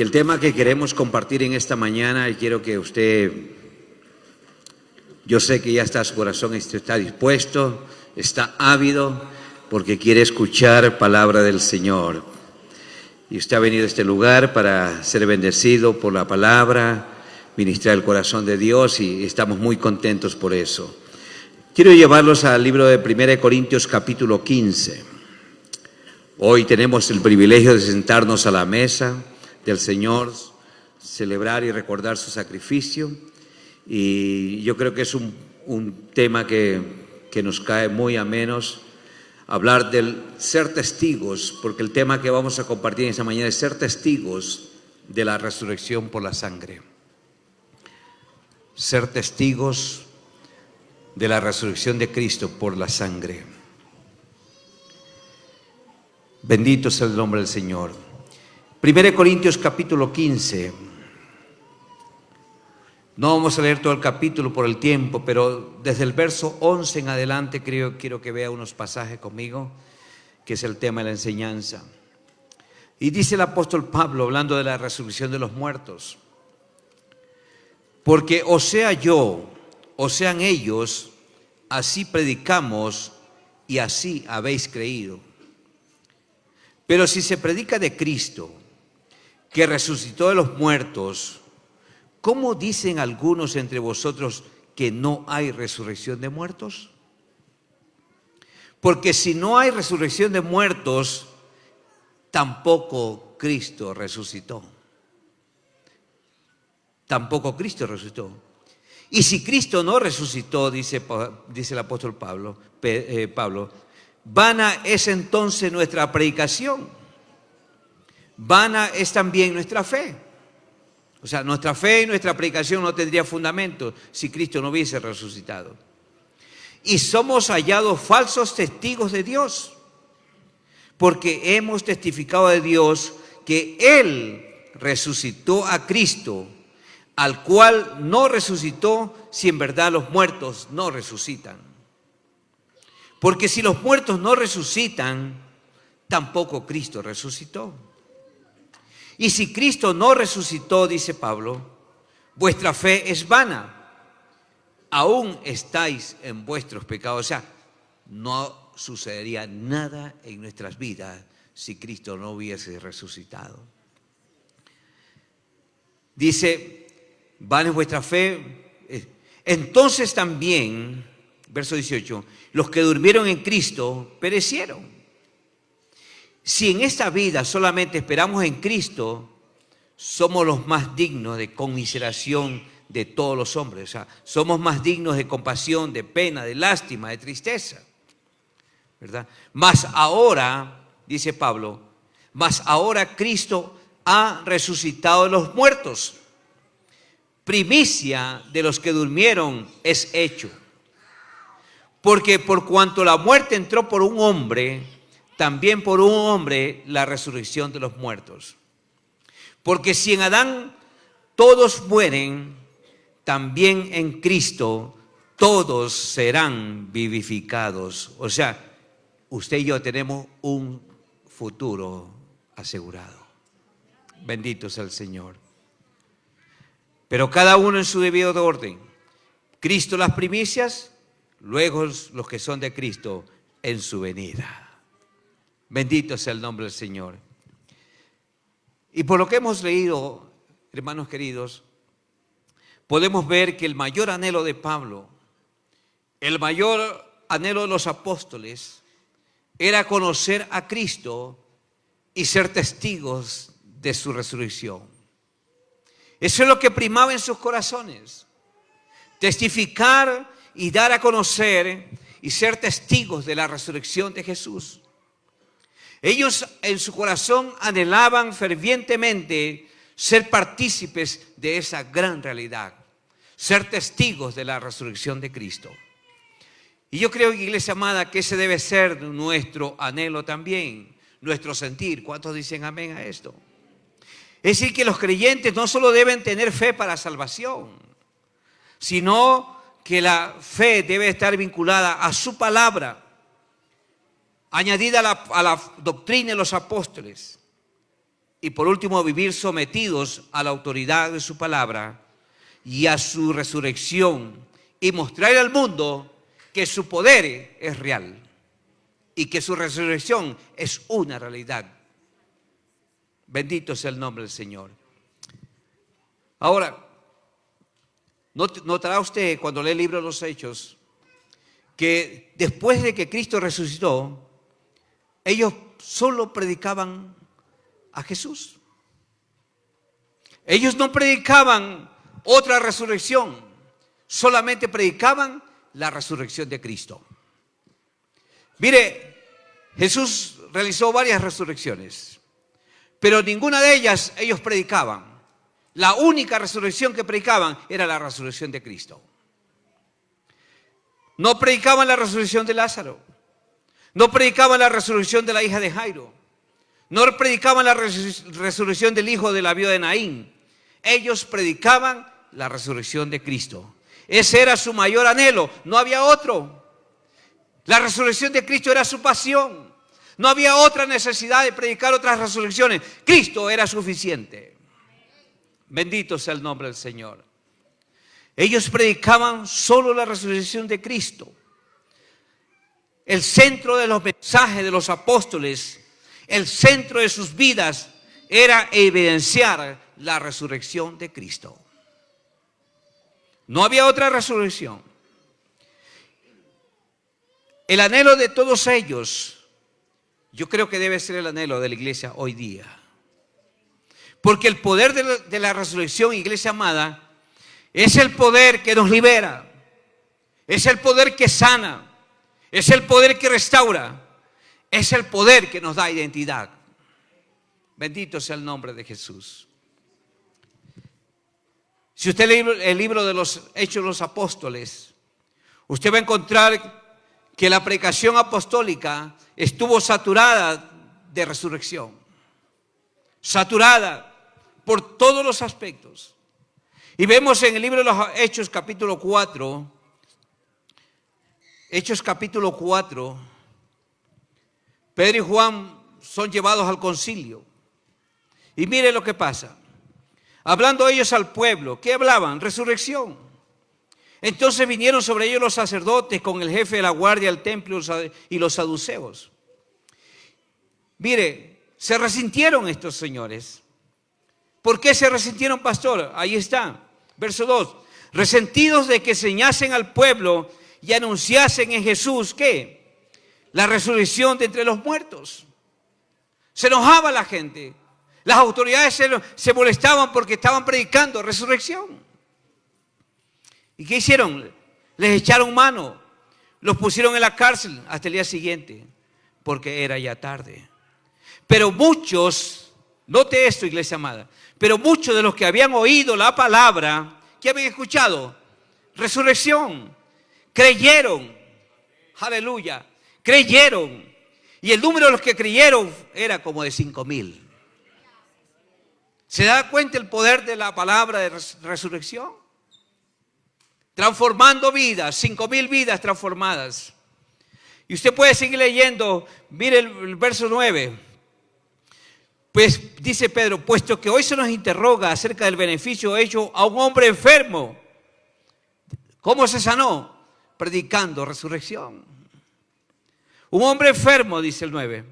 Y el tema que queremos compartir en esta mañana, y quiero que usted, yo sé que ya está su corazón, está dispuesto, está ávido, porque quiere escuchar palabra del Señor. Y usted ha venido a este lugar para ser bendecido por la palabra, ministrar el corazón de Dios, y estamos muy contentos por eso. Quiero llevarlos al libro de 1 Corintios capítulo 15. Hoy tenemos el privilegio de sentarnos a la mesa del Señor, celebrar y recordar su sacrificio, y yo creo que es un tema que nos cae muy a menos, hablar del ser testigos, porque el tema que vamos a compartir esta mañana es ser testigos de la resurrección por la sangre. Ser testigos de la resurrección de Cristo por la sangre. Bendito sea el nombre del Señor. 1 Corintios capítulo 15. No vamos a leer todo el capítulo por el tiempo, pero desde el verso 11 en adelante quiero que vea unos pasajes conmigo, que es el tema de la enseñanza. Y dice el apóstol Pablo, hablando de la resurrección de los muertos: porque o sea yo, o sean ellos, así predicamos y así habéis creído. Pero si se predica de Cristo, que resucitó de los muertos, ¿cómo dicen algunos entre vosotros que no hay resurrección de muertos? Porque si no hay resurrección de muertos, tampoco Cristo resucitó. Tampoco Cristo resucitó. Y si Cristo no resucitó, dice el apóstol Pablo, vana es entonces nuestra predicación. Vana es también nuestra fe. O sea, nuestra fe y nuestra predicación no tendría fundamento si Cristo no hubiese resucitado. Y somos hallados falsos testigos de Dios, porque hemos testificado de Dios que Él resucitó a Cristo, al cual no resucitó si en verdad los muertos no resucitan. Porque si los muertos no resucitan, tampoco Cristo resucitó. Y si Cristo no resucitó, dice Pablo, vuestra fe es vana. Aún estáis en vuestros pecados. O sea, no sucedería nada en nuestras vidas si Cristo no hubiese resucitado. Dice, vana es vuestra fe. Entonces también, verso 18, los que durmieron en Cristo perecieron. Si en esta vida solamente esperamos en Cristo, somos los más dignos de conmiseración de todos los hombres. O sea, somos más dignos de compasión, de pena, de lástima, de tristeza, ¿verdad? Mas ahora, dice Pablo, mas ahora Cristo ha resucitado de los muertos. Primicia de los que durmieron es hecho. Porque por cuanto la muerte entró por un hombre, también por un hombre la resurrección de los muertos. Porque si en Adán todos mueren, también en Cristo todos serán vivificados. O sea, usted y yo tenemos un futuro asegurado. Bendito sea el Señor. Pero cada uno en su debido orden. Cristo las primicias, luego los que son de Cristo en su venida. Bendito sea el nombre del Señor. Y por lo que hemos leído, hermanos queridos, podemos ver que el mayor anhelo de Pablo, el mayor anhelo de los apóstoles, era conocer a Cristo y ser testigos de su resurrección. Eso es lo que primaba en sus corazones. Testificar y dar a conocer y ser testigos de la resurrección de Jesús. Ellos en su corazón anhelaban fervientemente ser partícipes de esa gran realidad, ser testigos de la resurrección de Cristo. Y yo creo, iglesia amada, que ese debe ser nuestro anhelo también, nuestro sentir. ¿Cuántos dicen amén a esto? Es decir, que los creyentes no solo deben tener fe para salvación, sino que la fe debe estar vinculada a su palabra, añadida a la doctrina de los apóstoles. Y por último, vivir sometidos a la autoridad de su palabra y a su resurrección y mostrar al mundo que su poder es real y que su resurrección es una realidad. Bendito sea el nombre del Señor. Ahora, notará usted cuando lee el libro de los Hechos que después de que Cristo resucitó, ellos solo predicaban a Jesús. Ellos no predicaban otra resurrección, solamente predicaban la resurrección de Cristo. Mire, Jesús realizó varias resurrecciones, pero ninguna de ellas ellos predicaban. La única resurrección que predicaban era la resurrección de Cristo. No predicaban la resurrección de Lázaro, no predicaban la resurrección de la hija de Jairo, no predicaban la resurrección del hijo de la viuda de Naín. Ellos predicaban la resurrección de Cristo. Ese era su mayor anhelo, no había otro. La resurrección de Cristo era su pasión. No había otra necesidad de predicar otras resurrecciones. Cristo era suficiente. Bendito sea el nombre del Señor. Ellos predicaban solo la resurrección de Cristo. El centro de los mensajes de los apóstoles, el centro de sus vidas era evidenciar la resurrección de Cristo. No había otra resurrección. El anhelo de todos ellos, yo creo que debe ser el anhelo de la iglesia hoy día. Porque el poder de la resurrección, iglesia amada, es el poder que nos libera, es el poder que sana, es el poder que restaura, es el poder que nos da identidad. Bendito sea el nombre de Jesús. Si usted lee el libro de los Hechos de los Apóstoles, usted va a encontrar que la predicación apostólica estuvo saturada de resurrección, saturada por todos los aspectos. Y vemos en el libro de los Hechos capítulo 4, Pedro y Juan son llevados al concilio. Y mire lo que pasa. Hablando ellos al pueblo, ¿qué hablaban? Resurrección. Entonces vinieron sobre ellos los sacerdotes con el jefe de la guardia del templo y los saduceos. Mire, se resintieron estos señores. ¿Por qué se resintieron, pastor? Ahí está, verso 2. Resentidos de que enseñasen al pueblo y anunciasen en Jesús, ¿qué? La resurrección de entre los muertos. Se enojaba la gente. Las autoridades se molestaban porque estaban predicando resurrección. ¿Y qué hicieron? Les echaron mano, los pusieron en la cárcel hasta el día siguiente, porque era ya tarde. Pero muchos, note esto, iglesia amada, pero muchos de los que habían oído la palabra, ¿qué habían escuchado? Resurrección. Creyeron. Aleluya. Creyeron. Y el número de los que creyeron era como de 5,000. ¿Se da cuenta el poder de la palabra de resurrección? Transformando vidas, 5,000 vidas transformadas. Y usted puede seguir leyendo, mire el verso 9. Pues dice Pedro, puesto que hoy se nos interroga acerca del beneficio hecho a un hombre enfermo. ¿Cómo se sanó? Predicando resurrección. Un hombre enfermo, dice el 9.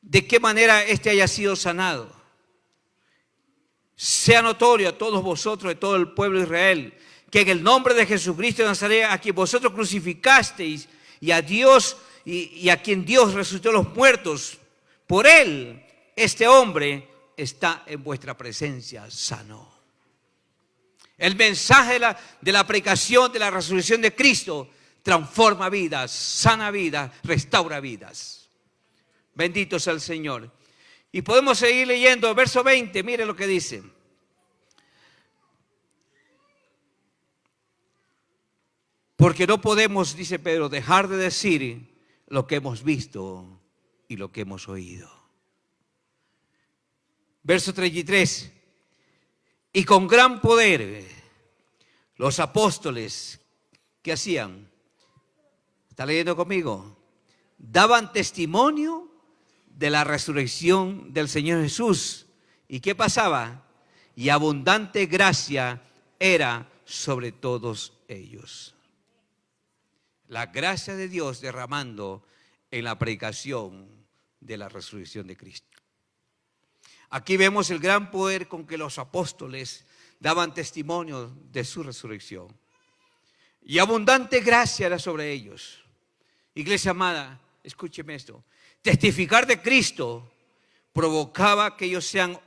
¿De qué manera éste haya sido sanado? Sea notorio a todos vosotros, de todo el pueblo de Israel, que en el nombre de Jesucristo de Nazaret, a quien vosotros crucificasteis, y a Dios, y a quien Dios resucitó de los muertos, por él, este hombre está en vuestra presencia sano. El mensaje de la predicación de la resurrección de Cristo transforma vidas, sana vidas, restaura vidas. Bendito sea el Señor. Y podemos seguir leyendo, verso 20, mire lo que dice. Porque no podemos, dice Pedro, dejar de decir lo que hemos visto y lo que hemos oído. Verso 33. Y con gran poder los apóstoles, ¿qué hacían? ¿Está leyendo conmigo? Daban testimonio de la resurrección del Señor Jesús. ¿Y qué pasaba? Y abundante gracia era sobre todos ellos. La gracia de Dios derramando en la predicación de la resurrección de Cristo. Aquí vemos el gran poder con que los apóstoles daban testimonio de su resurrección. Y abundante gracia era sobre ellos. Iglesia amada, escúcheme esto. Testificar de Cristo provocaba que ellos sean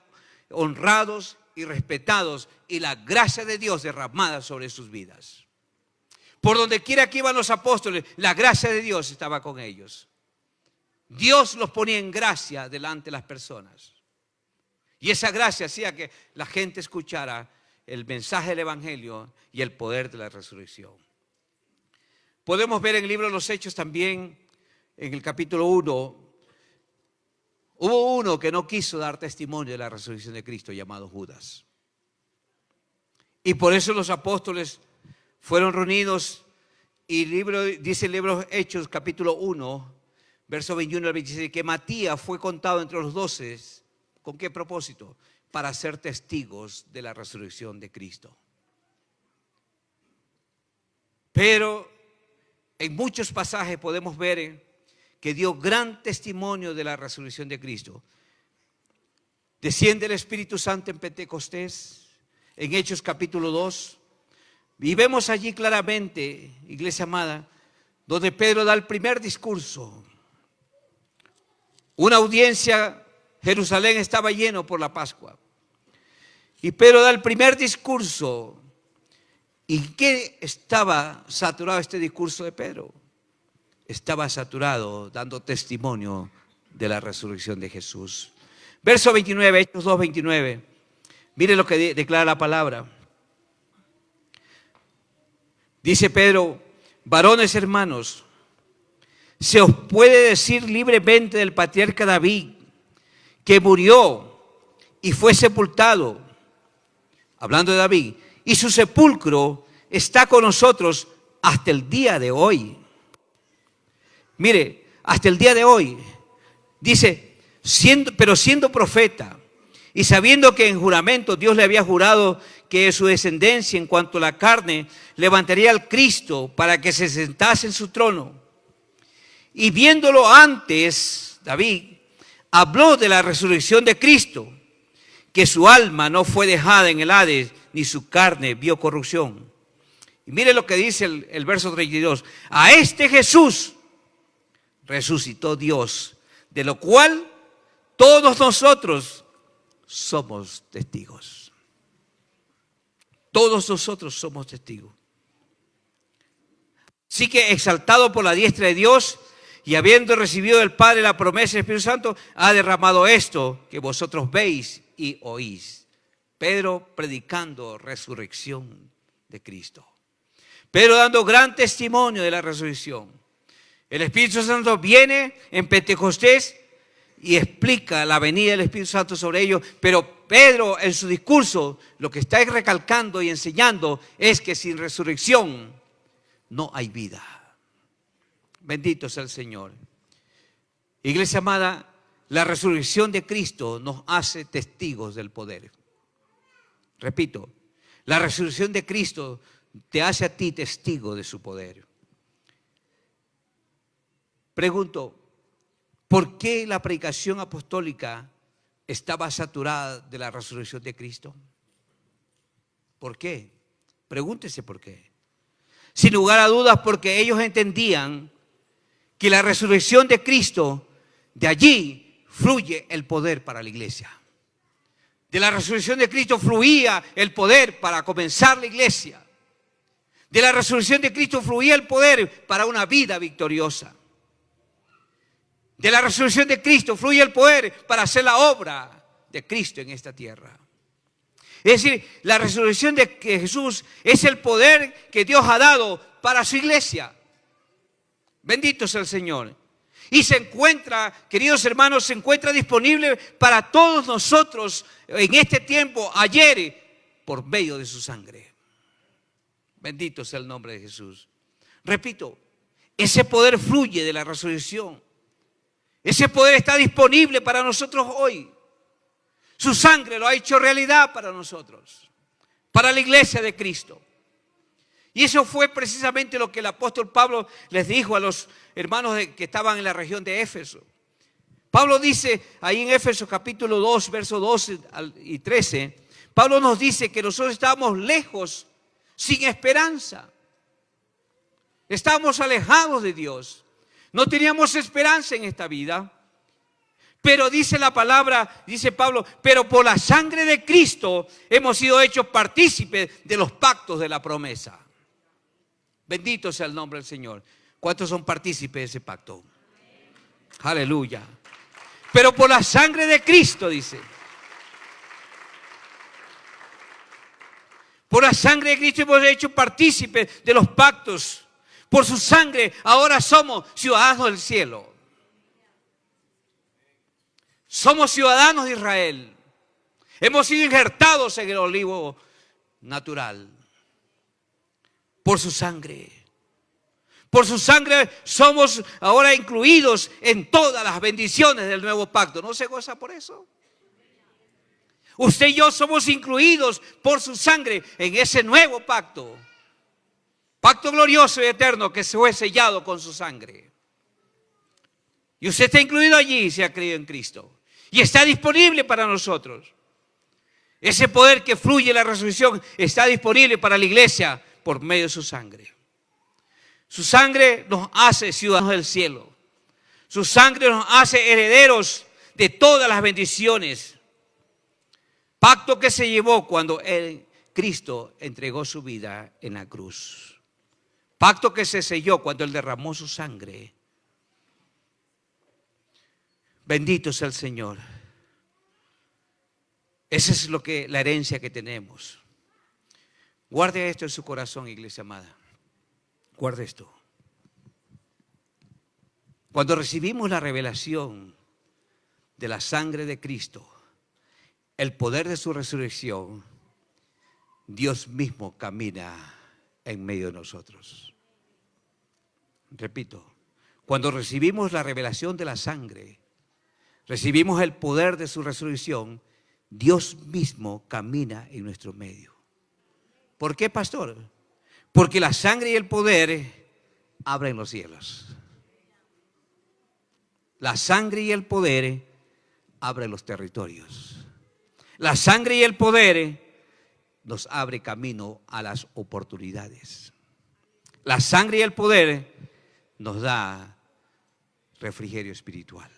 honrados y respetados y la gracia de Dios derramada sobre sus vidas. Por donde quiera que iban los apóstoles, la gracia de Dios estaba con ellos. Dios los ponía en gracia delante de las personas. Y esa gracia hacía que la gente escuchara el mensaje del Evangelio y el poder de la resurrección. Podemos ver en el libro de los Hechos también, en el capítulo 1, hubo uno que no quiso dar testimonio de la resurrección de Cristo, llamado Judas. Y por eso los apóstoles fueron reunidos y dice el libro de Hechos, capítulo 1, verso 21 al 26, que Matías fue contado entre los 12. ¿Con qué propósito? Para ser testigos de la resurrección de Cristo. Pero en muchos pasajes podemos ver que dio gran testimonio de la resurrección de Cristo. Desciende el Espíritu Santo en Pentecostés, en Hechos capítulo 2. Y vemos allí claramente, iglesia amada, donde Pedro da el primer discurso. Una audiencia, Jerusalén estaba lleno por la Pascua. Y Pedro da el primer discurso. ¿Y qué estaba saturado este discurso de Pedro? Estaba saturado dando testimonio de la resurrección de Jesús. Verso 29, Hechos 2, 29. Mire lo que declara la palabra. Dice Pedro: varones hermanos, se os puede decir libremente del patriarca David, que murió y fue sepultado, hablando de David, y su sepulcro está con nosotros hasta el día de hoy. Mire, hasta el día de hoy, dice, pero siendo profeta y sabiendo que en juramento Dios le había jurado que su descendencia en cuanto a la carne levantaría al Cristo para que se sentase en su trono. Y viéndolo antes, David habló de la resurrección de Cristo, que su alma no fue dejada en el Hades, ni su carne vio corrupción. Y mire lo que dice el verso 32. A este Jesús resucitó Dios, de lo cual todos nosotros somos testigos. Todos nosotros somos testigos. Así que exaltado por la diestra de Dios y habiendo recibido del Padre la promesa del Espíritu Santo, ha derramado esto que vosotros veis y oís. Pedro predicando resurrección de Cristo. Pedro dando gran testimonio de la resurrección. El Espíritu Santo viene en Pentecostés y explica la venida del Espíritu Santo sobre ellos, pero Pedro en su discurso lo que está recalcando y enseñando es que sin resurrección no hay vida. Bendito sea el Señor. Iglesia amada, la resurrección de Cristo nos hace testigos del poder. Repito, la resurrección de Cristo te hace a ti testigo de su poder. Pregunto, ¿por qué la predicación apostólica estaba saturada de la resurrección de Cristo? ¿Por qué? Pregúntese por qué. Sin lugar a dudas, porque ellos entendían que la resurrección de Cristo, de allí fluye el poder para la iglesia. De la resurrección de Cristo fluía el poder para comenzar la iglesia. De la resurrección de Cristo fluía el poder para una vida victoriosa. De la resurrección de Cristo fluye el poder para hacer la obra de Cristo en esta tierra. Es decir, la resurrección de Jesús es el poder que Dios ha dado para su iglesia. Bendito sea el Señor. Y se encuentra, queridos hermanos, se encuentra disponible para todos nosotros en este tiempo, ayer, por medio de su sangre. Bendito sea el nombre de Jesús. Repito, ese poder fluye de la resurrección. Ese poder está disponible para nosotros hoy. Su sangre lo ha hecho realidad para nosotros, para la iglesia de Cristo. Y eso fue precisamente lo que el apóstol Pablo les dijo a los hermanos que estaban en la región de Éfeso. Pablo dice ahí en Éfeso capítulo 2, versos 12 y 13, Pablo nos dice que nosotros estábamos lejos, sin esperanza. Estábamos alejados de Dios. No teníamos esperanza en esta vida. Pero dice la palabra, dice Pablo, pero por la sangre de Cristo hemos sido hechos partícipes de los pactos de la promesa. Bendito sea el nombre del Señor. ¿Cuántos son partícipes de ese pacto? Aleluya. Pero por la sangre de Cristo, dice. Por la sangre de Cristo hemos hecho partícipes de los pactos. Por su sangre ahora somos ciudadanos del cielo. Somos ciudadanos de Israel. Hemos sido injertados en el olivo natural. Por su sangre. Por su sangre somos ahora incluidos en todas las bendiciones del nuevo pacto. ¿No se goza por eso? Usted y yo somos incluidos por su sangre en ese nuevo pacto. Pacto glorioso y eterno que se fue sellado con su sangre. Y usted está incluido allí si ha creído en Cristo. Y está disponible para nosotros. Ese poder que fluye en la resurrección está disponible para la iglesia por medio de su sangre. Su sangre nos hace ciudadanos del cielo. Su sangre nos hace herederos de todas las bendiciones. Pacto que se llevó cuando Cristo entregó su vida en la cruz. Pacto que se selló cuando Él derramó su sangre. Bendito sea el Señor. Esa es la herencia que tenemos. Guarde esto en su corazón, iglesia amada. Guarde esto. Cuando recibimos la revelación de la sangre de Cristo, el poder de su resurrección, Dios mismo camina en medio de nosotros. Repito, cuando recibimos la revelación de la sangre, recibimos el poder de su resurrección, Dios mismo camina en nuestro medio. ¿Por qué, pastor? Porque la sangre y el poder abren los cielos. La sangre y el poder abren los territorios. La sangre y el poder nos abre camino a las oportunidades. La sangre y el poder nos da refrigerio espiritual.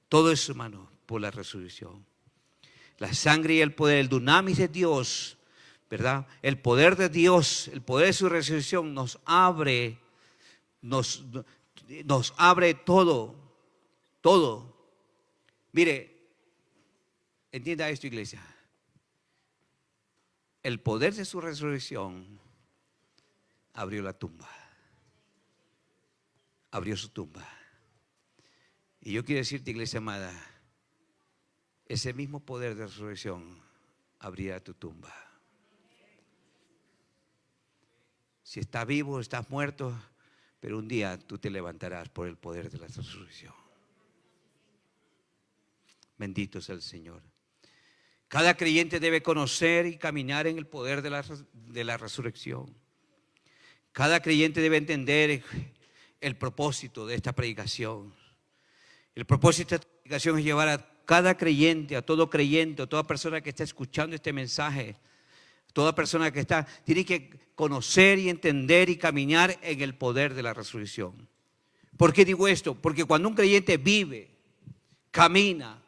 Todo eso, hermano, por la resurrección. La sangre y el poder, el dunamis de Dios, ¿verdad? El poder de Dios, el poder de su resurrección nos abre todo, todo. Mire, entienda esto, iglesia. El poder de su resurrección abrió la tumba. Abrió su tumba. Y yo quiero decirte, iglesia amada, ese mismo poder de resurrección abrirá tu tumba. Si estás vivo, estás muerto, pero un día tú te levantarás por el poder de la resurrección. Bendito sea el Señor. Cada creyente debe conocer y caminar en el poder de la resurrección. Cada creyente debe entender el propósito de esta predicación. El propósito de esta predicación es llevar a cada creyente, a todo creyente, a toda persona que está escuchando este mensaje, toda persona que tiene que conocer y entender y caminar en el poder de la resurrección. ¿Por qué digo esto? Porque cuando un creyente vive, camina,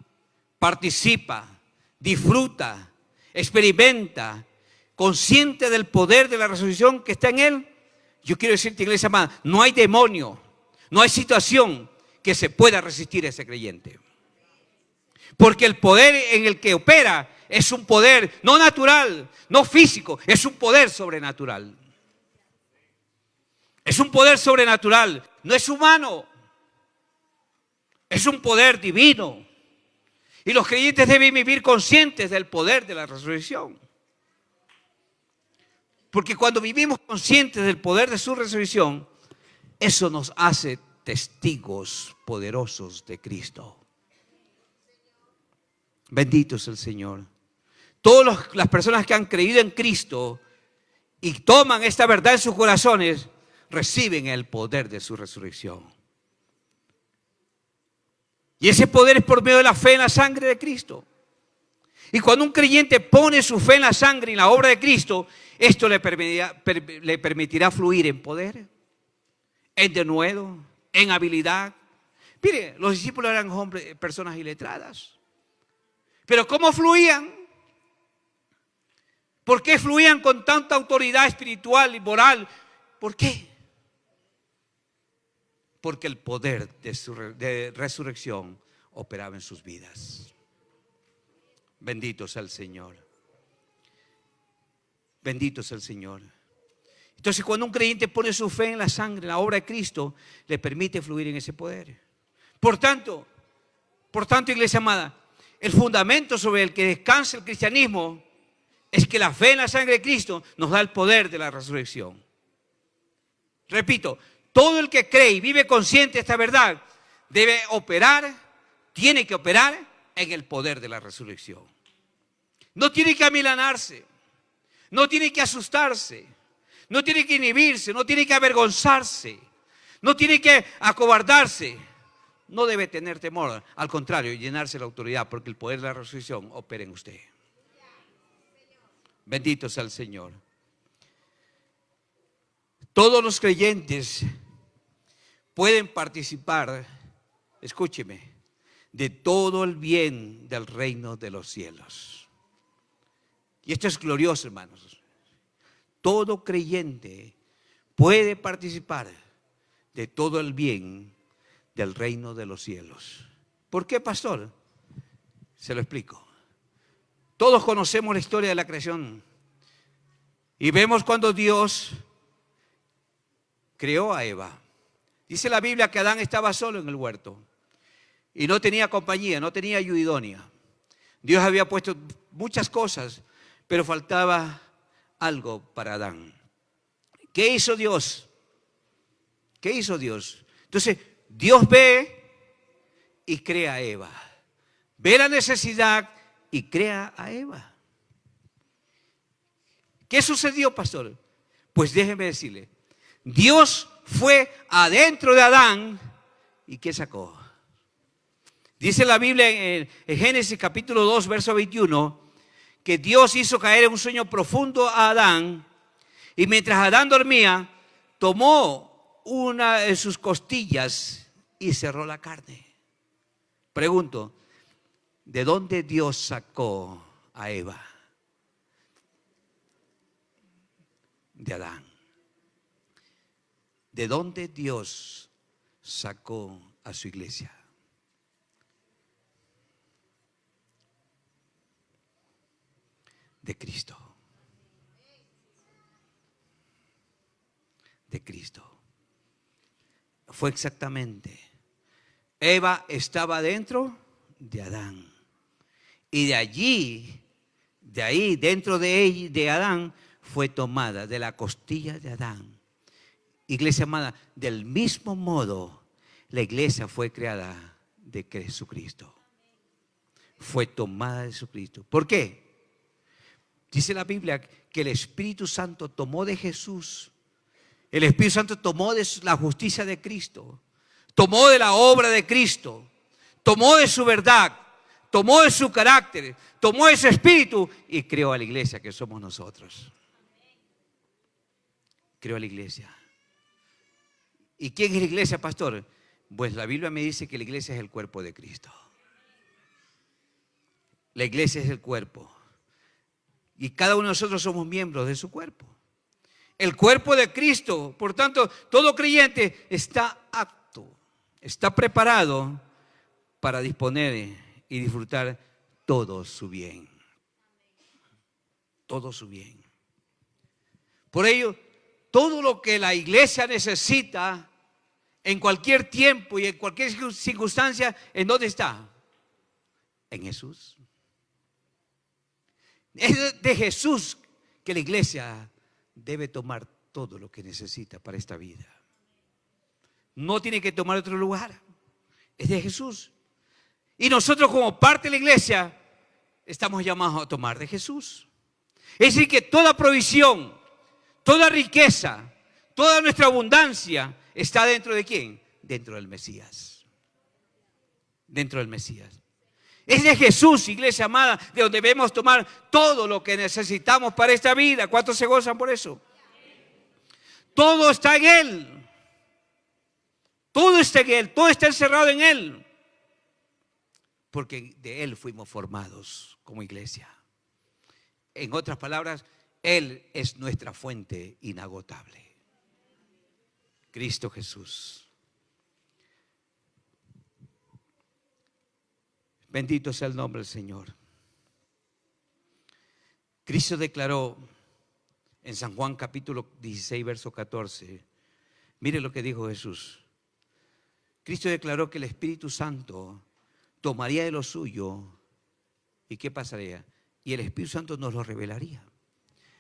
participa, disfruta, experimenta, consciente del poder de la resurrección que está en él, yo quiero decirte, iglesia amada, no hay demonio, no hay situación que se pueda resistir a ese creyente. Porque el poder en el que opera es un poder no natural, no físico, es un poder sobrenatural. Es un poder sobrenatural, no es humano, es un poder divino. Y los creyentes deben vivir conscientes del poder de la resurrección. Porque cuando vivimos conscientes del poder de su resurrección, eso nos hace testigos poderosos de Cristo. Bendito es el Señor. Todas las personas que han creído en Cristo y toman esta verdad en sus corazones, reciben el poder de su resurrección. Y ese poder es por medio de la fe en la sangre de Cristo. Y cuando un creyente pone su fe en la sangre y en la obra de Cristo, esto le permitirá fluir en poder, en denuedo, en habilidad. Mire, los discípulos eran hombres, personas iletradas. Pero ¿cómo fluían? ¿Por qué fluían con tanta autoridad espiritual y moral? ¿Por qué? Porque el poder de resurrección operaba en sus vidas. Bendito sea el Señor. Bendito sea el Señor. Entonces, cuando un creyente pone su fe en la sangre, en la obra de Cristo, le permite fluir en ese poder. Por tanto, iglesia amada, el fundamento sobre el que descansa el cristianismo es que la fe en la sangre de Cristo nos da el poder de la resurrección. Repito, todo el que cree y vive consciente de esta verdad tiene que operar en el poder de la resurrección. No tiene que amilanarse, no tiene que asustarse, no tiene que inhibirse, no tiene que avergonzarse, no tiene que acobardarse. No debe tener temor, al contrario, llenarse de la autoridad, porque el poder de la resurrección opera en usted. Bendito sea el Señor. Todos los creyentes pueden participar, escúcheme, de todo el bien del reino de los cielos. Y esto es glorioso, hermanos. Todo creyente puede participar de todo el bien del reino de los cielos. ¿Por qué, pastor? Se lo explico. Todos conocemos la historia de la creación y vemos cuando Dios creó a Eva. Dice la Biblia que Adán estaba solo en el huerto y no tenía compañía, no tenía ayuda idónea. Dios había puesto muchas cosas, pero faltaba algo para Adán. ¿Qué hizo Dios? ¿Qué hizo Dios? Entonces, Dios ve y crea a Eva. Ve la necesidad y crea a Eva. ¿Qué sucedió, pastor? Pues déjeme decirle, Dios fue adentro de Adán y ¿qué sacó? Dice la Biblia en Génesis capítulo 2, verso 21, que Dios hizo caer en un sueño profundo a Adán y mientras Adán dormía, tomó una de sus costillas y cerró la carne. Pregunto, ¿de dónde Dios sacó a Eva? De Adán. ¿De dónde Dios sacó a su iglesia? De Cristo. De Cristo. Fue exactamente. Eva estaba dentro de Adán. Y de allí, de ahí, dentro de ella, de Adán, fue tomada de la costilla de Adán. Iglesia amada, del mismo modo, la iglesia fue creada de Jesucristo. Fue tomada de Jesucristo. ¿Por qué? Dice la Biblia que el Espíritu Santo tomó de Jesús. El Espíritu Santo tomó de la justicia de Cristo. Tomó de la obra de Cristo. Tomó de su verdad. Tomó de su carácter. Tomó de su espíritu y creó a la iglesia que somos nosotros. Creó a la iglesia. ¿Y quién es la iglesia, pastor? Pues la Biblia me dice que la iglesia es el cuerpo de Cristo. La iglesia es el cuerpo. Y cada uno de nosotros somos miembros de su cuerpo. El cuerpo de Cristo. Por tanto, todo creyente está apto, está preparado para disponer y disfrutar todo su bien. Todo su bien. Por ello, todo lo que la iglesia necesita en cualquier tiempo y en cualquier circunstancia, ¿en dónde está? En Jesús. Es de Jesús que la iglesia debe tomar todo lo que necesita para esta vida. no tiene que tomar otro lugar. Es de Jesús. Y nosotros como parte de la iglesia estamos llamados a tomar de Jesús. Es decir, que toda provisión, toda riqueza, toda nuestra abundancia está dentro de ¿quién? Dentro del Mesías. Dentro del Mesías. Es de Jesús, iglesia amada, de donde debemos tomar todo lo que necesitamos para esta vida. ¿Cuántos se gozan por eso? Todo está en Él. Todo está en Él, todo está encerrado en Él. Porque de Él fuimos formados como iglesia. En otras palabras, Él es nuestra fuente inagotable. Cristo Jesús. Bendito sea el nombre del Señor. Cristo declaró en San Juan capítulo 16, verso 14. Mire lo que dijo Jesús. Cristo declaró que el Espíritu Santo tomaría de lo suyo. ¿Y qué pasaría? Y el Espíritu Santo nos lo revelaría.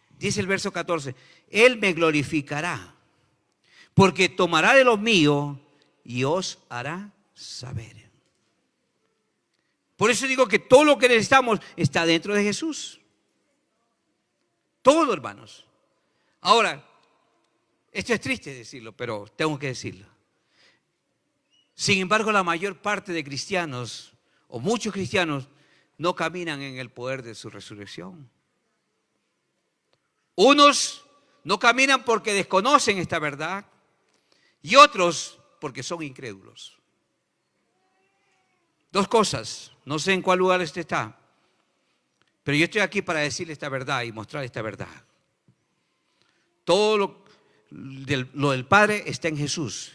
Dice el verso 14, Él me glorificará, porque tomará de lo mío y os hará saber. Por eso digo que todo lo que necesitamos está dentro de Jesús. Todo, hermanos. Ahora, esto es triste decirlo, pero tengo que decirlo. Sin embargo, la mayor parte de cristianos, o muchos cristianos, no caminan en el poder de su resurrección. Unos no caminan porque desconocen esta verdad y otros porque son incrédulos. Dos cosas, no sé en cuál lugar usted está, pero yo estoy aquí para decirle esta verdad y mostrar esta verdad. Todo lo del Padre está en Jesús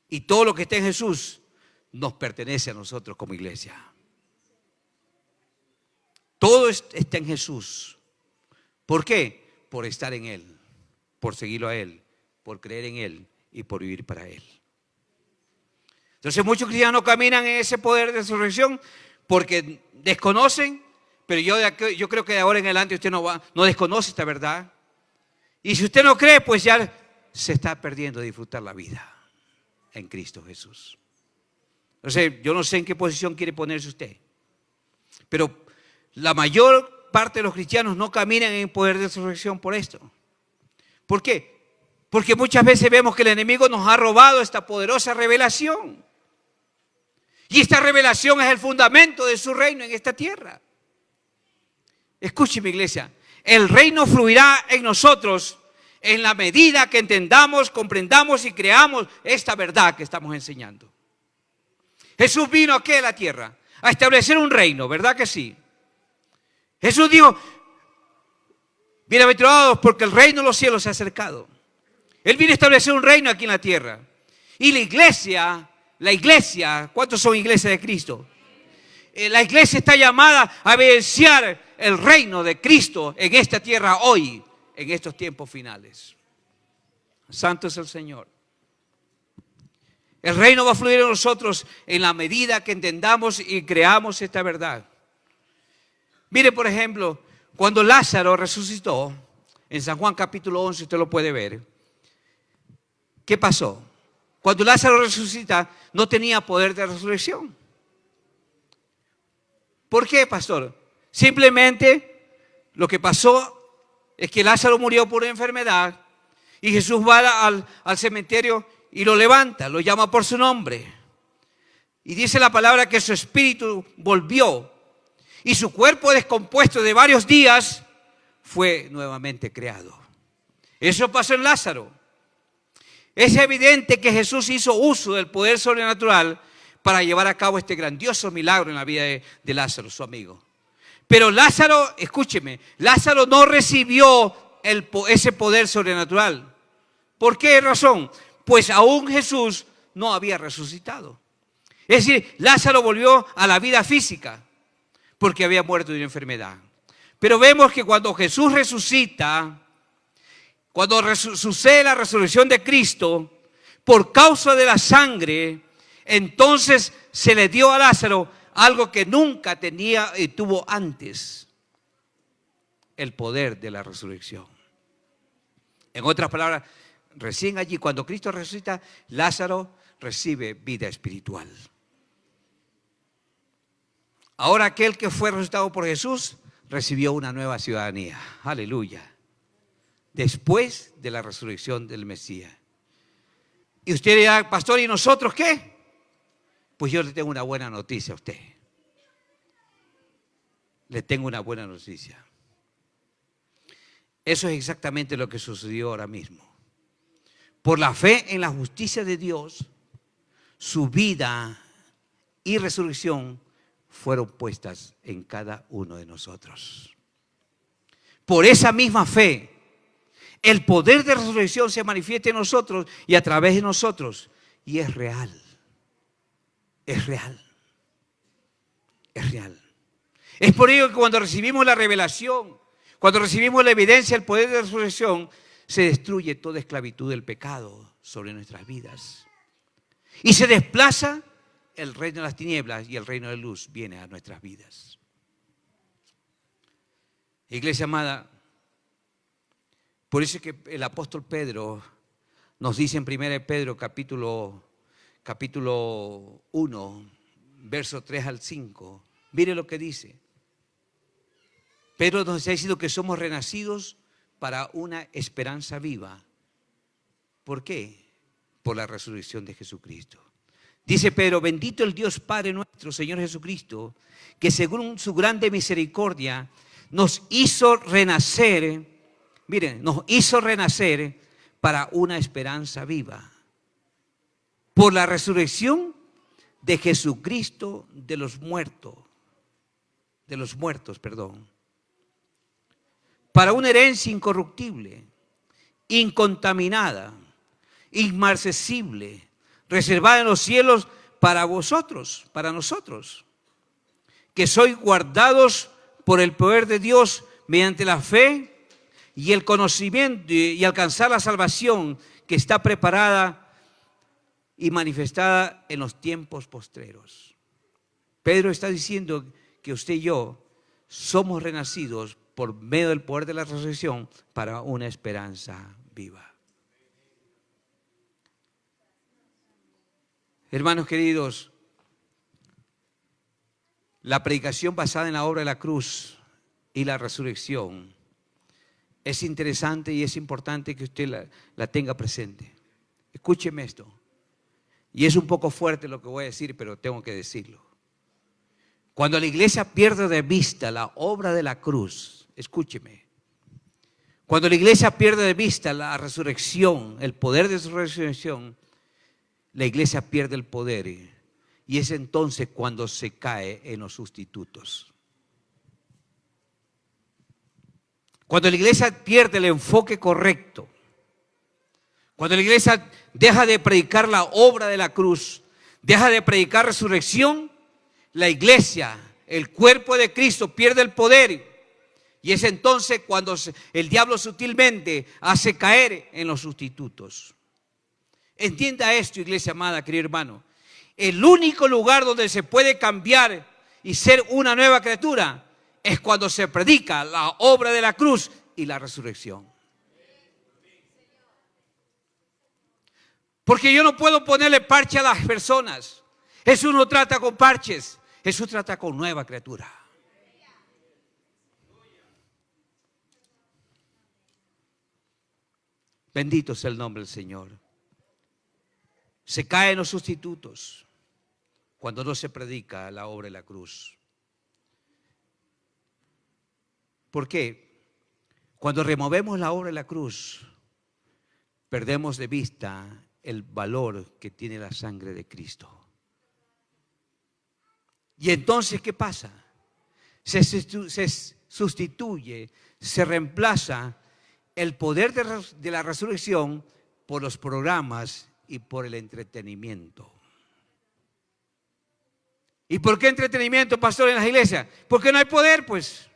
y todo lo que está en Jesús nos pertenece a nosotros como iglesia. Todo está en Jesús. ¿Por qué? Por estar en Él, por seguirlo a Él, por creer en Él y por vivir para Él. Entonces muchos cristianos caminan en ese poder de resurrección porque desconocen, pero yo creo que de ahora en adelante usted no desconoce esta verdad. Y si usted no cree, pues ya se está perdiendo de disfrutar la vida en Cristo Jesús. Entonces yo no sé en qué posición quiere ponerse usted, pero la mayor parte de los cristianos no caminan en poder de resurrección por esto. ¿Por qué? Porque muchas veces vemos que el enemigo nos ha robado esta poderosa revelación. Y esta revelación es el fundamento de su reino en esta tierra. Escúcheme, iglesia, el reino fluirá en nosotros en la medida que entendamos, comprendamos y creamos esta verdad que estamos enseñando. Jesús vino aquí a la tierra a establecer un reino, ¿verdad que sí? Jesús dijo, bienaventurados porque el reino de los cielos se ha acercado. Él vino a establecer un reino aquí en la tierra. Y la iglesia, ¿cuántos son iglesias de Cristo? La iglesia está llamada a evidenciar el reino de Cristo en esta tierra hoy, en estos tiempos finales. Santo es el Señor. El reino va a fluir en nosotros en la medida que entendamos y creamos esta verdad. Mire, por ejemplo, cuando Lázaro resucitó, en San Juan capítulo 11, usted lo puede ver. ¿Qué pasó? Cuando Lázaro resucita, no tenía poder de resurrección. ¿Por qué, pastor? Simplemente lo que pasó es que Lázaro murió por enfermedad y Jesús va al cementerio y lo levanta, lo llama por su nombre. Y dice la palabra que su espíritu volvió y su cuerpo descompuesto de varios días fue nuevamente creado. Eso pasó en Lázaro. Es evidente que Jesús hizo uso del poder sobrenatural para llevar a cabo este grandioso milagro en la vida de Lázaro, su amigo. Pero Lázaro, escúcheme, Lázaro no recibió ese poder sobrenatural. ¿Por qué razón? Pues aún Jesús no había resucitado. Es decir, Lázaro volvió a la vida física porque había muerto de una enfermedad. Pero vemos que cuando Jesús resucita, cuando sucede la resurrección de Cristo, por causa de la sangre, entonces se le dio a Lázaro algo que nunca tenía y tuvo antes: el poder de la resurrección. En otras palabras, Recién allí, cuando Cristo resucita, Lázaro recibe vida espiritual. Ahora aquel que fue resucitado por Jesús recibió una nueva ciudadanía. Aleluya. Después de la resurrección del Mesías. Y usted dirá, pastor, ¿y nosotros qué? Pues yo le tengo una buena noticia a usted. Le tengo una buena noticia. Eso es exactamente lo que sucedió ahora mismo. Por la fe en la justicia de Dios, su vida y resurrección fueron puestas en cada uno de nosotros. Por esa misma fe, el poder de resurrección se manifiesta en nosotros y a través de nosotros. Y es real. Es real. Es real. Es por ello que cuando recibimos la revelación, cuando recibimos la evidencia del poder de la resurrección, se destruye toda esclavitud del pecado sobre nuestras vidas. Y se desplaza el reino de las tinieblas y el reino de luz viene a nuestras vidas. Iglesia amada, por eso es que el apóstol Pedro nos dice en 1 Pedro capítulo 1, verso 3 al 5. Mire lo que dice. Pedro nos está diciendo que somos renacidos para una esperanza viva. ¿Por qué? Por la resurrección de Jesucristo. Dice Pedro, bendito el Dios Padre nuestro, Señor Jesucristo, que según su grande misericordia nos hizo renacer, miren, nos hizo renacer para una esperanza viva. Por la resurrección de Jesucristo de los muertos, para una herencia incorruptible, incontaminada, inmarcesible, reservada en los cielos para vosotros, para nosotros, que sois guardados por el poder de Dios mediante la fe y el conocimiento y alcanzar la salvación que está preparada y manifestada en los tiempos postreros. Pedro está diciendo que usted y yo somos renacidos por medio del poder de la resurrección para una esperanza viva. Hermanos queridos, la predicación basada en la obra de la cruz y la resurrección es interesante y es importante que usted la tenga presente. Escúcheme esto. Y es un poco fuerte lo que voy a decir, pero tengo que decirlo. Cuando la iglesia pierde de vista la obra de la cruz, escúcheme. Cuando la iglesia pierde de vista la resurrección, el poder de su resurrección, la iglesia pierde el poder y es entonces cuando se cae en los sustitutos. Cuando la iglesia pierde el enfoque correcto, cuando la iglesia deja de predicar la obra de la cruz, deja de predicar resurrección, la iglesia, el cuerpo de Cristo pierde el poder y es entonces cuando el diablo sutilmente hace caer en los sustitutos. Entienda esto, iglesia amada, querido hermano. El único lugar donde se puede cambiar y ser una nueva criatura es cuando se predica la obra de la cruz y la resurrección. Porque yo no puedo ponerle parche a las personas. Jesús no trata con parches, Jesús trata con nueva criatura. Bendito sea el nombre del Señor. Se caen los sustitutos cuando no se predica la obra de la cruz. ¿Por qué? Cuando removemos la obra de la cruz, perdemos de vista el valor que tiene la sangre de Cristo. Y entonces, ¿qué pasa? Se sustituye, se reemplaza el poder de la resurrección por los programas y por el entretenimiento. ¿Y por qué entretenimiento, pastor, en las iglesias? Porque no hay poder, pues.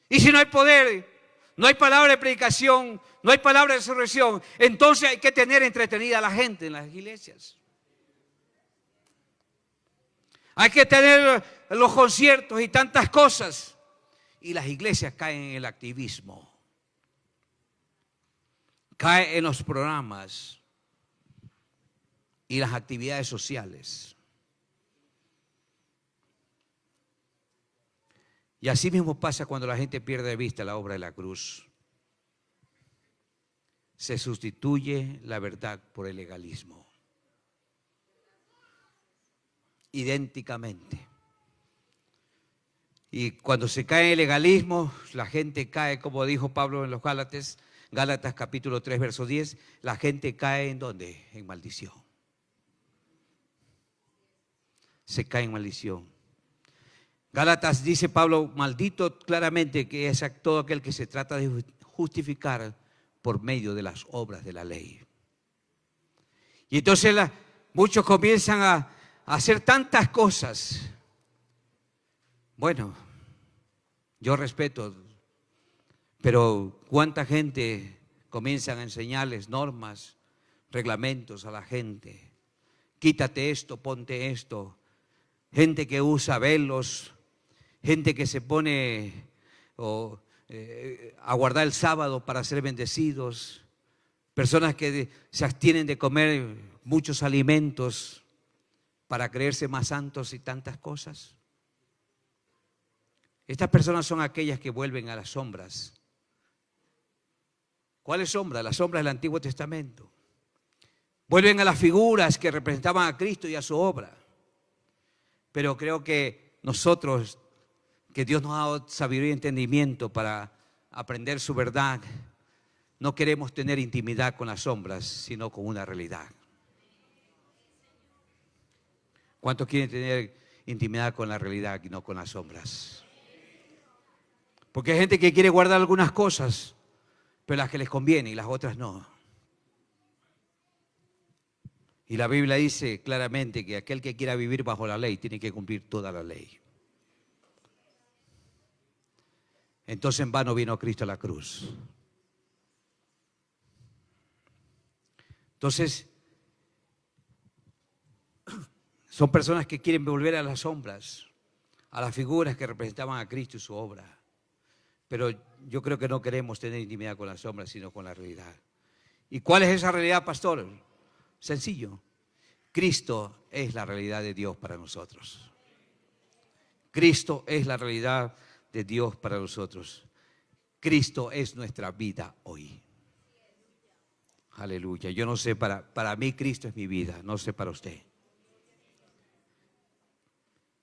Y si no hay poder, no hay palabra de predicación, no hay palabra de resurrección, entonces hay que tener entretenida a la gente en las iglesias. Hay que tener los conciertos y tantas cosas. Y las iglesias caen en el activismo. cae en los programas y las actividades sociales. Y así mismo pasa cuando la gente pierde de vista la obra de la cruz. Se sustituye la verdad por el legalismo. Idénticamente. Y cuando se cae en el legalismo, la gente cae, como dijo Pablo en los Gálatas, Gálatas capítulo 3, verso 10, la gente cae ¿en dónde? En maldición. Se cae en maldición. Gálatas dice Pablo, maldito claramente que es todo aquel que se trata de justificar por medio de las obras de la ley. Y entonces muchos comienzan a hacer tantas cosas. Bueno, yo respeto, pero ¿cuánta gente comienzan a enseñarles normas, reglamentos a la gente? Quítate esto, ponte esto. Gente que usa velos, gente que se pone a guardar el sábado para ser bendecidos, personas que se abstienen de comer muchos alimentos para creerse más santos y tantas cosas. Estas personas son aquellas que vuelven a las sombras. ¿Cuáles sombras? Las sombras del Antiguo Testamento. Vuelven a las figuras que representaban a Cristo y a su obra. Pero creo que nosotros, que Dios nos ha dado sabiduría y entendimiento para aprender su verdad, no queremos tener intimidad con las sombras, sino con una realidad. ¿Cuántos quieren tener intimidad con la realidad y no con las sombras? Porque hay gente que quiere guardar algunas cosas, pero las que les conviene y las otras no. Y la Biblia dice claramente que aquel que quiera vivir bajo la ley tiene que cumplir toda la ley. Entonces en vano vino Cristo a la cruz. Entonces, son personas que quieren volver a las sombras, a las figuras que representaban a Cristo y su obra. Pero yo creo que no queremos tener intimidad con las sombras, sino con la realidad. ¿Y cuál es esa realidad, pastor? Sencillo. Cristo es la realidad de Dios para nosotros. Cristo es la realidad de Dios para nosotros. Cristo es nuestra vida hoy. Aleluya. Yo no sé, para mí Cristo es mi vida, no sé para usted.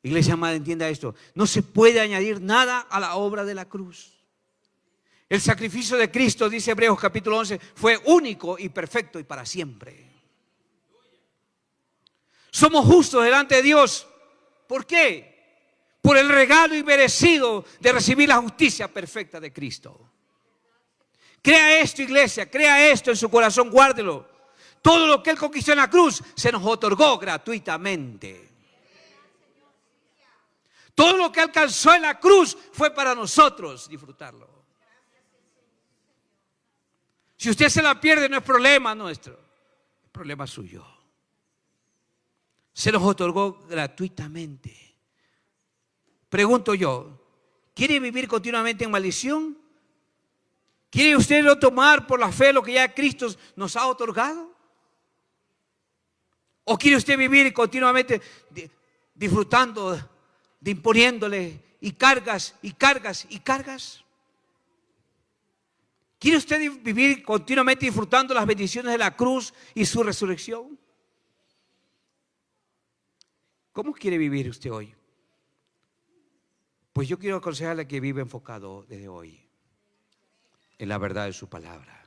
Iglesia amada, entienda esto. No se puede añadir nada a la obra de la cruz. El sacrificio de Cristo, dice Hebreos capítulo 11, fue único y perfecto y para siempre. Somos justos delante de Dios. ¿Por qué? Por el regalo inmerecido de recibir la justicia perfecta de Cristo. Crea esto, iglesia, crea esto en su corazón, guárdelo. Todo lo que Él conquistó en la cruz se nos otorgó gratuitamente. Todo lo que alcanzó en la cruz fue para nosotros disfrutarlo. Si usted se la pierde, no es problema nuestro, es problema suyo. Se nos otorgó gratuitamente. Pregunto yo, ¿quiere vivir continuamente en maldición? ¿Quiere usted no tomar por la fe lo que ya Cristo nos ha otorgado? ¿O quiere usted vivir continuamente disfrutando, imponiéndole y cargas y cargas y cargas? ¿Quiere usted vivir continuamente disfrutando las bendiciones de la cruz y su resurrección? ¿Cómo quiere vivir usted hoy? Pues yo quiero aconsejarle que viva enfocado desde hoy en la verdad de su palabra,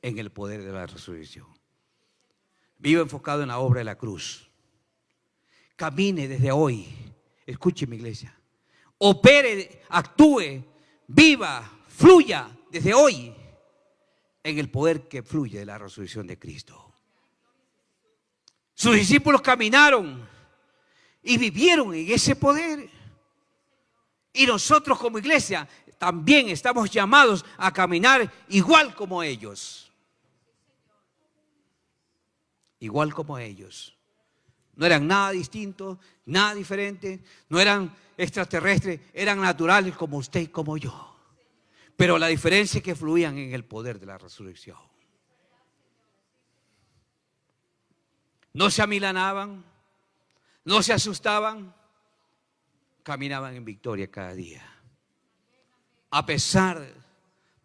en el poder de la resurrección. Viva enfocado en la obra de la cruz. Camine desde hoy. Escuche, mi iglesia. Opere, actúe, viva, fluya desde hoy en el poder que fluye de la resurrección de Cristo. Sus discípulos caminaron y vivieron en ese poder. Y nosotros como iglesia también estamos llamados a caminar igual como ellos. Igual como ellos. No eran nada distintos, nada diferente, no eran extraterrestres, eran naturales como usted y como yo. Pero la diferencia es que fluían en el poder de la resurrección. No se amilanaban, no se asustaban, caminaban en victoria cada día. A pesar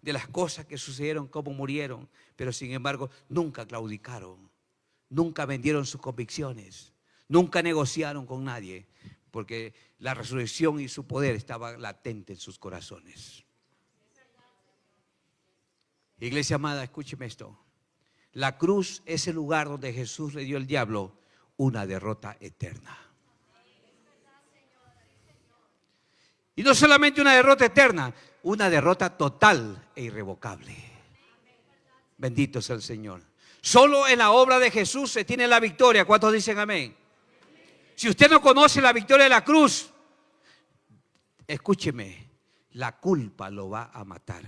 de las cosas que sucedieron, cómo murieron, pero sin embargo nunca claudicaron, nunca vendieron sus convicciones, nunca negociaron con nadie, porque la resurrección y su poder estaba latente en sus corazones. Iglesia amada, escúcheme esto. La cruz es el lugar donde Jesús le dio al diablo una derrota eterna. Y no solamente una derrota eterna, una derrota total e irrevocable. Bendito sea el Señor. Solo en la obra de Jesús se tiene la victoria. ¿Cuántos dicen amén? Si usted no conoce la victoria de la cruz, escúcheme, la culpa lo va a matar.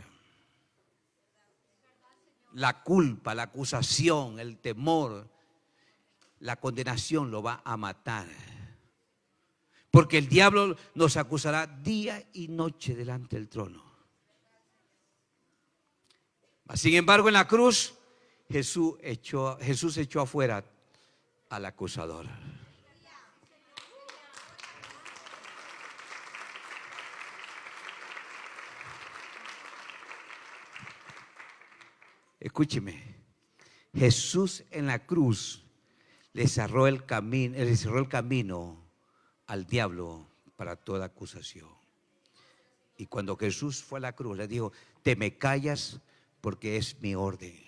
La culpa, la acusación, el temor, la condenación lo va a matar. Porque el diablo nos acusará día y noche delante del trono. Sin embargo, en la cruz, Jesús echó afuera al acusador. Escúcheme, Jesús en la cruz le cerró el camino al diablo para toda acusación. Y cuando Jesús fue a la cruz, le dijo: te me callas porque es mi orden.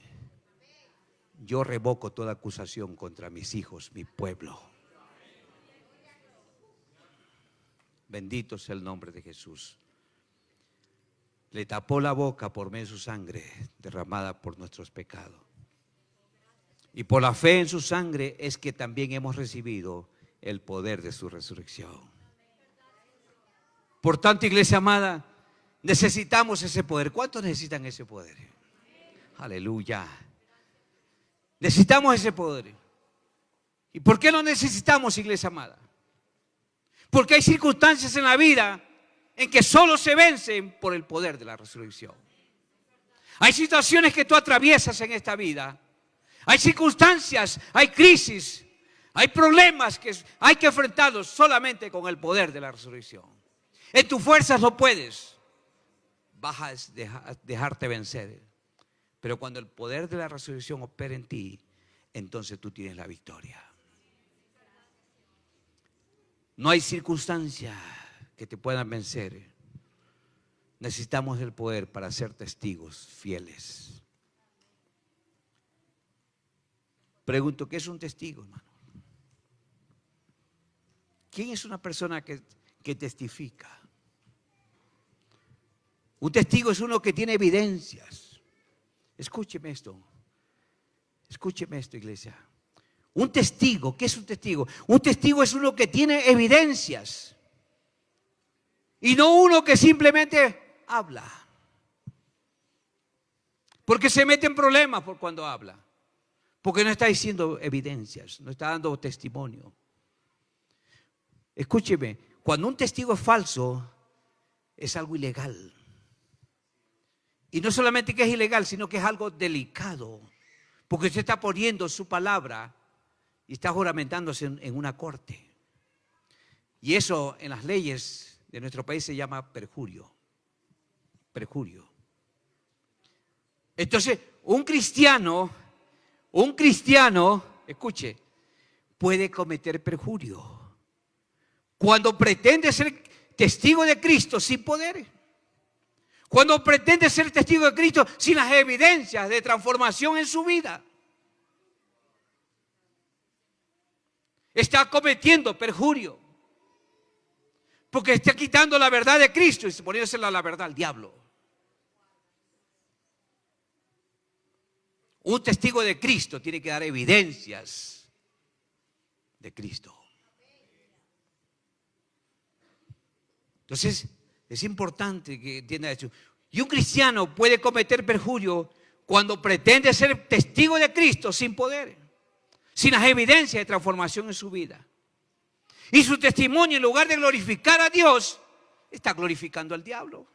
Yo revoco toda acusación contra mis hijos, mi pueblo. Bendito sea el nombre de Jesús. Le tapó la boca por medio de su sangre derramada por nuestros pecados. Y por la fe en su sangre es que también hemos recibido el poder de su resurrección. Por tanto, iglesia amada, necesitamos ese poder. ¿Cuántos necesitan ese poder? Aleluya. Necesitamos ese poder. ¿Y por qué lo necesitamos, iglesia amada? Porque hay circunstancias en la vida en que solo se vencen por el poder de la resurrección. Hay situaciones que tú atraviesas en esta vida. Hay circunstancias, hay crisis, hay problemas que hay que enfrentarlos solamente con el poder de la resurrección. En tus fuerzas no puedes. Vas a dejarte vencer. Pero cuando el poder de la resurrección opera en ti, entonces tú tienes la victoria. No hay circunstancia que te puedan vencer. Necesitamos el poder para ser testigos fieles. Pregunto, ¿qué es un testigo, hermano? ¿Quién es una persona que testifica? Un testigo es uno que tiene evidencias. Escúcheme esto. Escúcheme esto, iglesia. Un testigo, ¿qué es un testigo? Un testigo es uno que tiene evidencias. Y no uno que simplemente habla. Porque se mete en problemas por cuando habla. Porque no está diciendo evidencias, no está dando testimonio. Escúcheme, cuando un testigo es falso, es algo ilegal. Y no solamente que es ilegal, sino que es algo delicado. Porque usted está poniendo su palabra y está juramentándose en una corte. Y eso en las leyes de nuestro país se llama perjurio. Perjurio. Entonces, un cristiano, escuche, puede cometer perjurio cuando pretende ser testigo de Cristo sin poder. Cuando pretende ser testigo de Cristo sin las evidencias de transformación en su vida. Está cometiendo perjurio. Porque está quitando la verdad de Cristo y poniéndosela la verdad al diablo. Un testigo de Cristo tiene que dar evidencias de Cristo. Entonces, es importante que entienda eso. Y un cristiano puede cometer perjurio cuando pretende ser testigo de Cristo sin poder, sin las evidencias de transformación en su vida. Y su testimonio, en lugar de glorificar a Dios, está glorificando al diablo.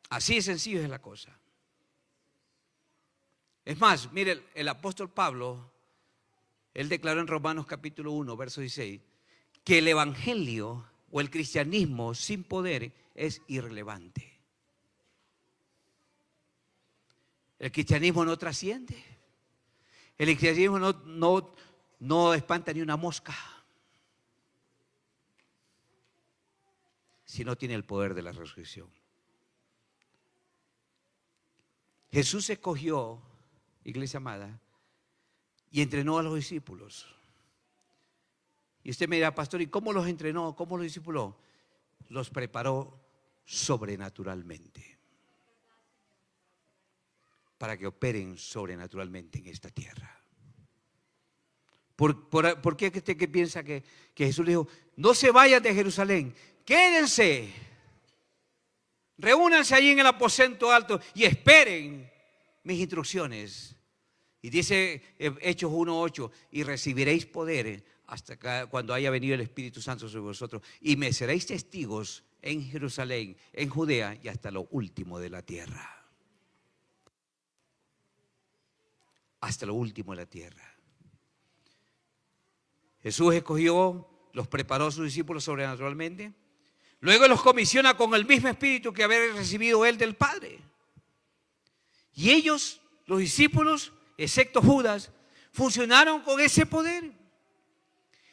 Así de sencillo es la cosa. Es más, mire, el apóstol Pablo, él declaró en Romanos capítulo 1, verso 16, que el evangelio o el cristianismo sin poder es irrelevante. El cristianismo no trasciende. El cristianismo no espanta ni una mosca si no tiene el poder de la resurrección. Jesús escogió, iglesia amada, y entrenó a los discípulos. Y usted me dirá, pastor, ¿y cómo los entrenó? ¿Cómo los discipuló? Los preparó sobrenaturalmente para que operen sobrenaturalmente en esta tierra. ¿Por qué usted que piensa que Jesús le dijo, no se vayan de Jerusalén, quédense, reúnanse allí en el aposento alto y esperen mis instrucciones? Y dice Hechos 1:8, y recibiréis poder hasta cuando haya venido el Espíritu Santo sobre vosotros, y me seréis testigos en Jerusalén, en Judea y hasta lo último de la tierra. Hasta lo último de la tierra. Jesús escogió, los preparó a sus discípulos sobrenaturalmente. Luego los comisiona con el mismo espíritu que había recibido él del Padre. Y ellos, los discípulos, excepto Judas, funcionaron con ese poder.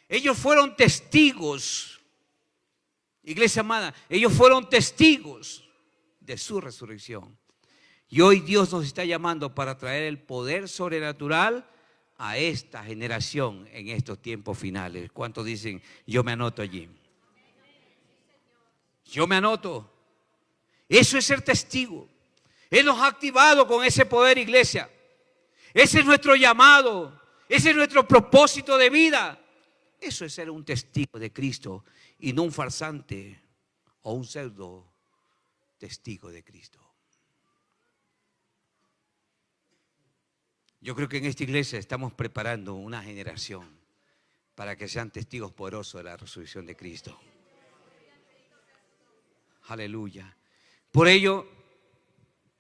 Ellos fueron testigos, iglesia amada, ellos fueron testigos de su resurrección. Y hoy Dios nos está llamando para traer el poder sobrenatural a esta generación en estos tiempos finales. ¿Cuántos dicen, yo me anoto allí? Yo me anoto. Eso es ser testigo. Él nos ha activado con ese poder, iglesia. Ese es nuestro llamado. Ese es nuestro propósito de vida. Eso es ser un testigo de Cristo y no un farsante o un pseudo testigo de Cristo. Yo creo que en esta iglesia estamos preparando una generación para que sean testigos poderosos de la resurrección de Cristo. Aleluya. Por ello,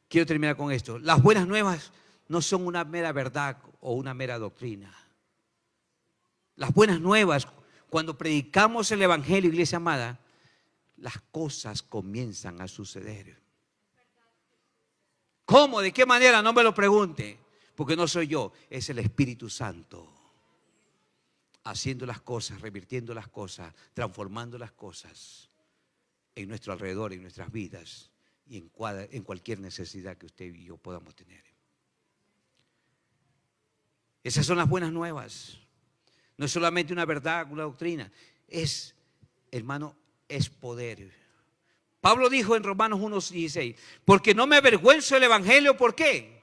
quiero terminar con esto. Las buenas nuevas no son una mera verdad o una mera doctrina. Las buenas nuevas, cuando predicamos el evangelio, iglesia amada, las cosas comienzan a suceder. ¿Cómo? ¿De qué manera? No me lo pregunte. Porque no soy yo, es el Espíritu Santo haciendo las cosas, revirtiendo las cosas, transformando las cosas en nuestro alrededor, en nuestras vidas y en cualquier necesidad que usted y yo podamos tener. Esas son las buenas nuevas. No es solamente una verdad, una doctrina. Es, hermano, es poder. Pablo dijo en Romanos 1:16, porque no me avergüenzo del evangelio. ¿Por qué?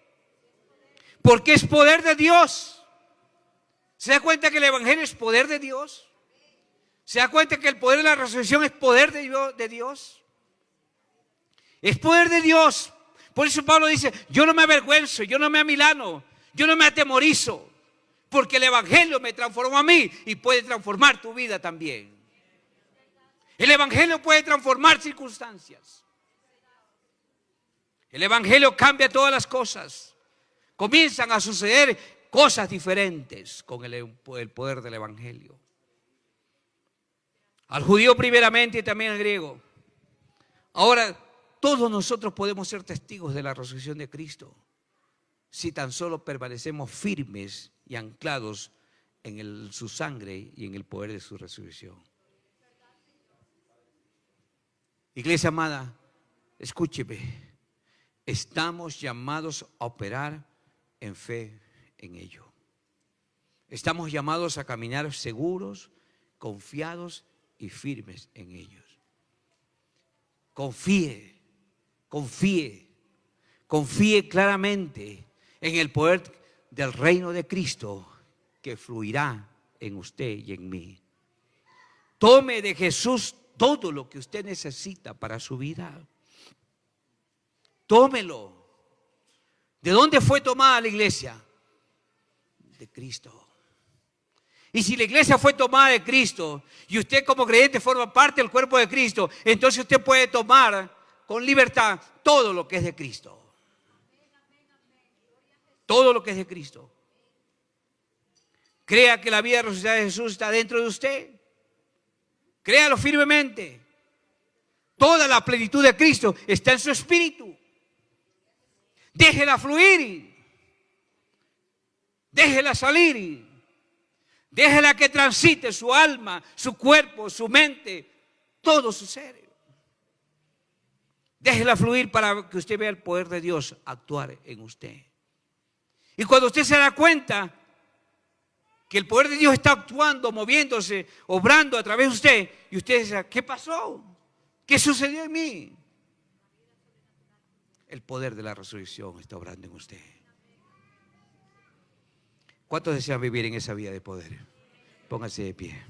Porque es poder de Dios. ¿Se da cuenta que el evangelio es poder de Dios? ¿Se da cuenta que el poder de la resurrección es poder de Dios? Es poder de Dios. Por eso Pablo dice, yo no me avergüenzo, yo no me amilano, yo no me atemorizo, porque el evangelio me transformó a mí y puede transformar tu vida también. El evangelio puede transformar circunstancias. El evangelio cambia todas las cosas. Comienzan a suceder cosas diferentes con el poder del evangelio. Al judío primeramente y también al griego. Ahora, todos nosotros podemos ser testigos de la resurrección de Cristo si tan solo permanecemos firmes y anclados en su sangre y en el poder de su resurrección. Iglesia amada, escúcheme. Estamos llamados a operar en fe en ello. Estamos llamados a caminar seguros, confiados y firmes en ellos. Confíe claramente en el poder del reino de Cristo que fluirá en usted y en mí. Tome de Jesús todo lo que usted necesita para su vida. Tómelo. ¿De dónde fue tomada la iglesia? De Cristo. Y si la iglesia fue tomada de Cristo y usted como creyente forma parte del cuerpo de Cristo, entonces usted puede tomar con libertad todo lo que es de Cristo. todo lo que es de Cristo. Crea que la vida resucitada de Jesús está dentro de usted. Créalo firmemente. Toda la plenitud de Cristo está en su espíritu. Déjela fluir. Déjela salir. Déjela que transite su alma, su cuerpo, su mente, todo su ser. Déjela fluir para que usted vea el poder de Dios actuar en usted. Y cuando usted se da cuenta que el poder de Dios está actuando, moviéndose, obrando a través de usted, y usted dice, ¿qué pasó? ¿Qué sucedió en mí? El poder de la resurrección está obrando en usted. ¿Cuántos desean vivir en esa vida de poder? Pónganse de pie.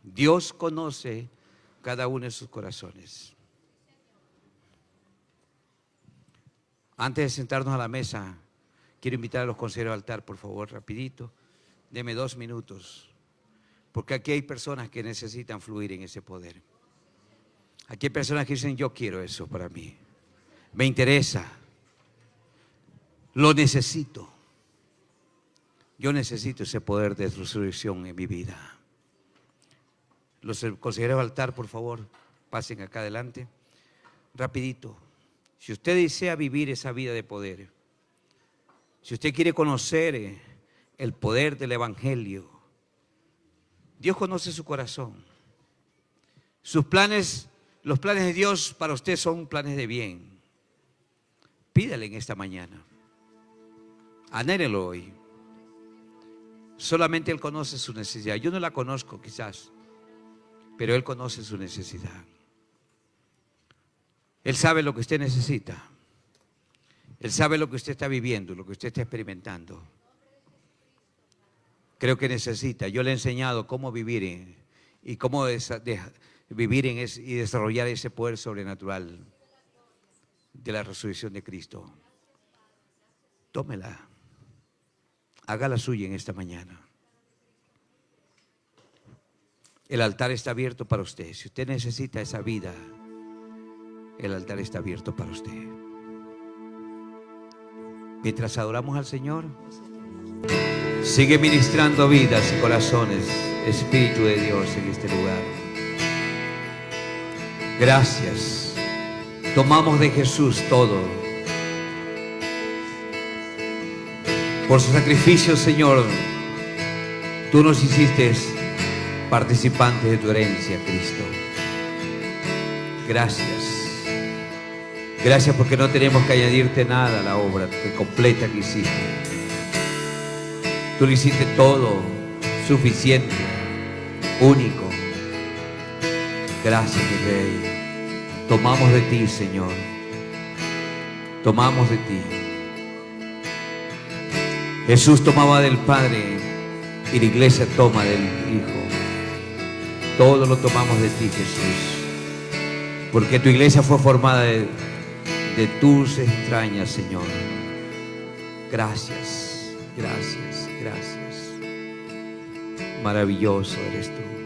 Dios conoce cada uno de sus corazones. Antes de sentarnos a la mesa, quiero invitar a los consejeros al altar, por favor, rapidito. Deme 2 minutos. Porque aquí hay personas que necesitan fluir en ese poder. Aquí hay personas que dicen, yo quiero eso para mí. Me interesa. Lo necesito. Yo necesito ese poder de resurrección en mi vida. Los consejeros al altar, por favor, pasen acá adelante. Rapidito. Si usted desea vivir esa vida de poder, si usted quiere conocer el poder del Evangelio, Dios conoce su corazón. Sus planes, los planes de Dios para usted son planes de bien. Pídale en esta mañana. Anhélelo hoy. Solamente Él conoce su necesidad. Yo no la conozco quizás, pero Él conoce su necesidad. Él sabe lo que usted necesita. Él sabe lo que usted está viviendo, lo que usted está experimentando. Creo que necesita. Yo le he enseñado cómo vivir y cómo vivir y desarrollar ese poder sobrenatural de la resurrección de Cristo. Tómela. Hágala suya en esta mañana. El altar está abierto para usted. Si usted necesita esa vida, el altar está abierto para usted. Mientras adoramos al Señor, sigue ministrando vidas y corazones, Espíritu de Dios en este lugar. Gracias. Tomamos de Jesús todo. Por su sacrificio, Señor, tú nos hiciste participantes de tu herencia, Cristo. Gracias. Gracias porque no tenemos que añadirte nada a la obra completa que hiciste. Tú lo hiciste todo, suficiente, único. Gracias, mi Rey. Tomamos de ti, Señor. Tomamos de ti. Jesús tomaba del Padre y la iglesia toma del Hijo. Todo lo tomamos de ti, Jesús. Porque tu iglesia fue formada de tus entrañas, Señor. Gracias, gracias, gracias. Maravilloso eres tú.